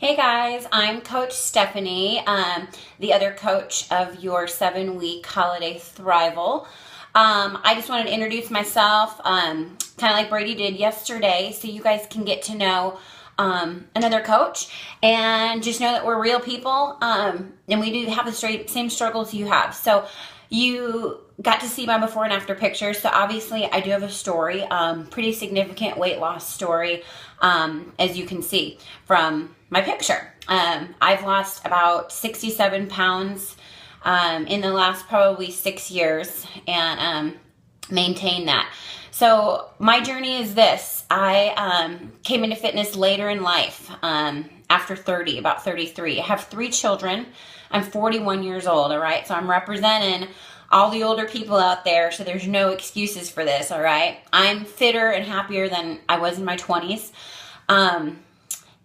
Hey guys, I'm Coach Stephanie, the other coach of your 7-week holiday thrival. I just wanted to introduce myself, kind of like Brady did yesterday, so you guys can get to know another coach and just know that we're real people, and we do have the same struggles you have. So you got to see my before and after pictures. So obviously I do have a story, pretty significant weight loss story, as you can see from my picture. I've lost about 67 pounds in the last probably 6 years and maintained that. So my journey is this. I came into fitness later in life, after 30, about 33. I have 3 children. I'm 41 years old, all right? So I'm representing all the older people out there, so there's no excuses for this, all right? I'm fitter and happier than I was in my 20s.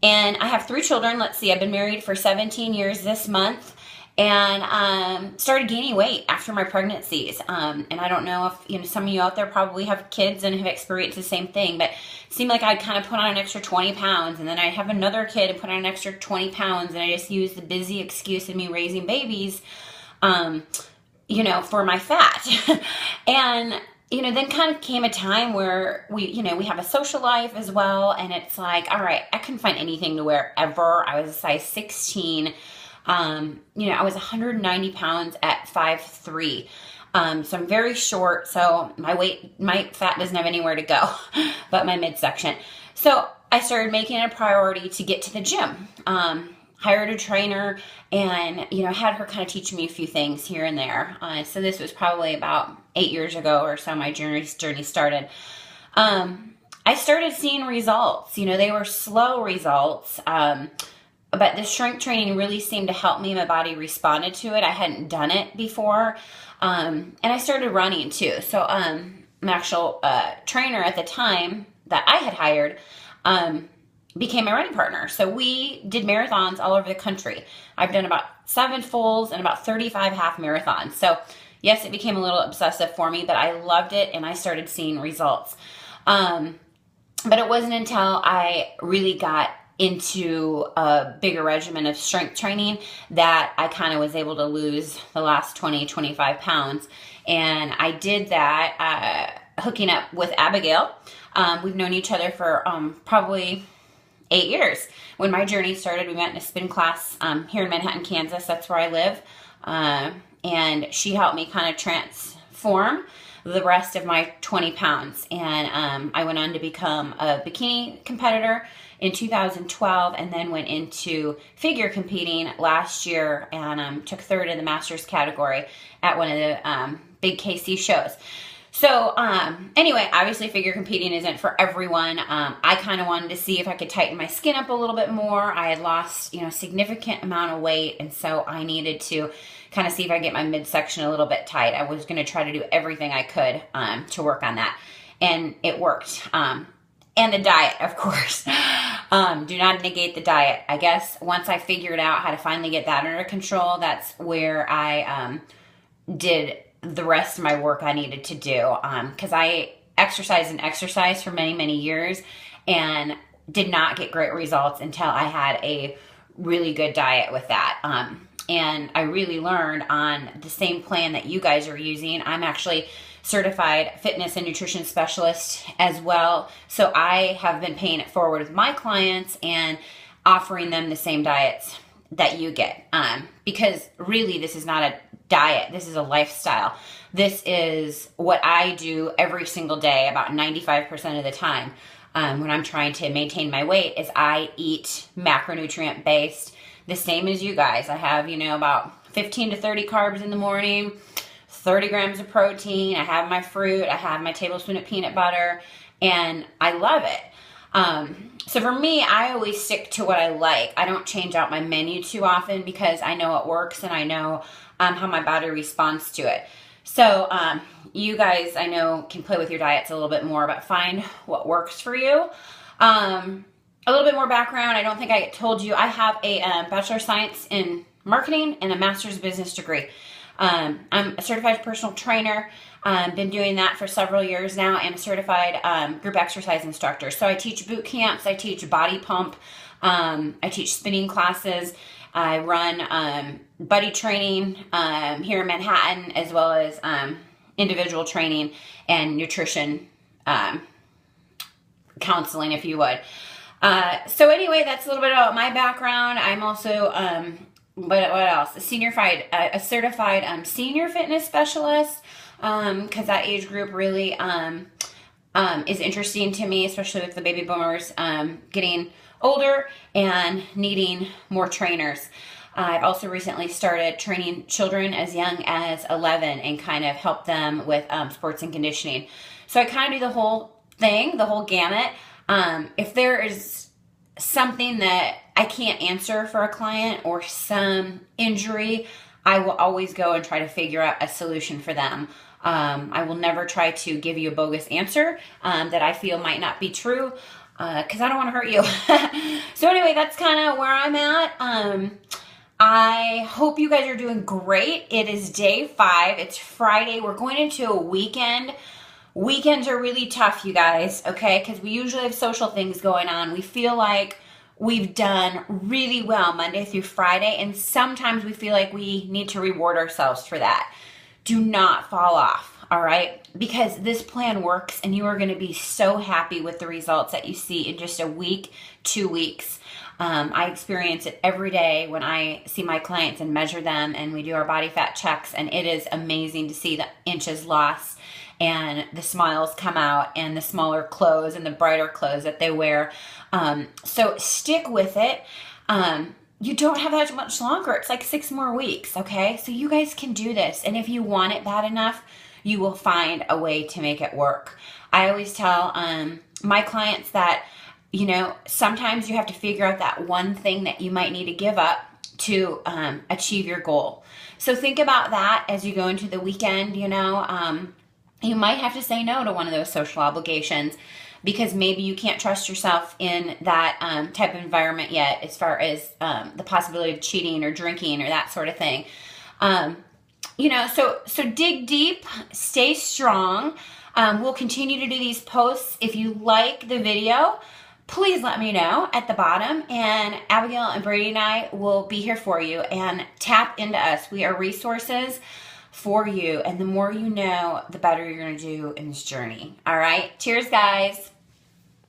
And I have 3 children. Let's see, I've been married for 17 years this month, and started gaining weight after my pregnancies. And I don't know if, some of you out there probably have kids and have experienced the same thing, but it seemed like I'd kind of put on an extra 20 pounds, and then I'd have another kid and put on an extra 20 pounds, and I just used the busy excuse of me raising babies, for my fat. And then kind of came a time where we have a social life as well. And it's like, all right, I couldn't find anything to wear ever. I was a size 16. I was 190 pounds at 5'3". So I'm very short. So my fat doesn't have anywhere to go, but my midsection. So I started making it a priority to get to the gym. Hired a trainer and, had her kind of teach me a few things here and there. So this was probably about 8 years ago or so my journey started. I started seeing results. They were slow results, but the strength training really seemed to help me. My body responded to it. I hadn't done it before. And I started running too. So my actual trainer at the time that I had hired became my running partner. So we did marathons all over the country. I've done about 7 fulls and about 35 half marathons. So yes, it became a little obsessive for me, but I loved it and I started seeing results. But it wasn't until I really got into a bigger regimen of strength training that I kind of was able to lose the last 20, 25 pounds. And I did that hooking up with Abigail. We've known each other for probably 8 years. When my journey started, we met in a spin class here in Manhattan, Kansas. That's where I live. And she helped me kind of transform the rest of my 20 pounds. And I went on to become a bikini competitor in 2012 and then went into figure competing last year and took 3rd in the Masters category at one of the big KC shows. So anyway, obviously figure competing isn't for everyone. I kind of wanted to see if I could tighten my skin up a little bit more. I had lost, a significant amount of weight, and so I needed to kind of see if I could get my midsection a little bit tight. I was going to try to do everything I could to work on that, and it worked. And the diet, of course. Do not negate the diet. I guess once I figured out how to finally get that under control, that's where I did the rest of my work I needed to do, because I exercised for many, many years and did not get great results until I had a really good diet with that. And I really learned on the same plan that you guys are using. I'm actually certified fitness and nutrition specialist as well. So I have been paying it forward with my clients and offering them the same diets that you get. Because really this is not a diet. This is a lifestyle. This is what I do every single day, about 95% of the time, when I'm trying to maintain my weight, is I eat macronutrient based, the same as you guys. I have, about 15 to 30 carbs in the morning, 30 grams of protein. I have my fruit. I have my tablespoon of peanut butter, and I love it. So for me, I always stick to what I like. I don't change out my menu too often because I know it works and I know how my body responds to it. So you guys, I know, can play with your diets a little bit more, but find what works for you. A little bit more background. I don't think I told you. I have a Bachelor of Science in Marketing and a Master's of Business degree. I'm a certified personal trainer. Been doing that for several years now, and a certified group exercise instructor. So I teach boot camps, I teach body pump, I teach spinning classes. I run buddy training here in Manhattan, as well as individual training and nutrition counseling, if you would. So anyway, that's a little bit about my background. I'm also, what else? A certified senior fitness specialist, because that age group really is interesting to me, especially with the baby boomers getting older and needing more trainers. I've also recently started training children as young as 11 and kind of help them with sports and conditioning. So I kind of do the whole thing, the whole gamut. If there is something that I can't answer for a client or some injury, I will always go and try to figure out a solution for them. I will never try to give you a bogus answer that I feel might not be true, because I don't want to hurt you. So anyway, that's kind of where I'm at. I hope you guys are doing great. It is day 5. It's Friday. We're going into a weekend. Weekends are really tough, you guys, okay? Because we usually have social things going on. We feel like we've done really well Monday through Friday, and sometimes we feel like we need to reward ourselves for that. Do not fall off, all right? Because this plan works, and you are going to be so happy with the results that you see in just a week, 2 weeks. I experience it every day when I see my clients and measure them, and we do our body fat checks, and it is amazing to see the inches lost and the smiles come out and the smaller clothes and the brighter clothes that they wear. So stick with it. You don't have that much longer. It's like 6 more weeks, okay? So you guys can do this. And if you want it bad enough, you will find a way to make it work. I always tell my clients that, you know, sometimes you have to figure out that one thing that you might need to give up to achieve your goal. So think about that as you go into the weekend, you know. You might have to say no to one of those social obligations because maybe you can't trust yourself in that type of environment yet, as far as the possibility of cheating or drinking or that sort of thing. You know, so dig deep, stay strong. We'll continue to do these posts. If you like the video, please let me know at the bottom, and Abigail and Brady and I will be here for you, and tap into us. We are resources for you, and the more you know, the better you're going to do in this journey. All right? Cheers, guys.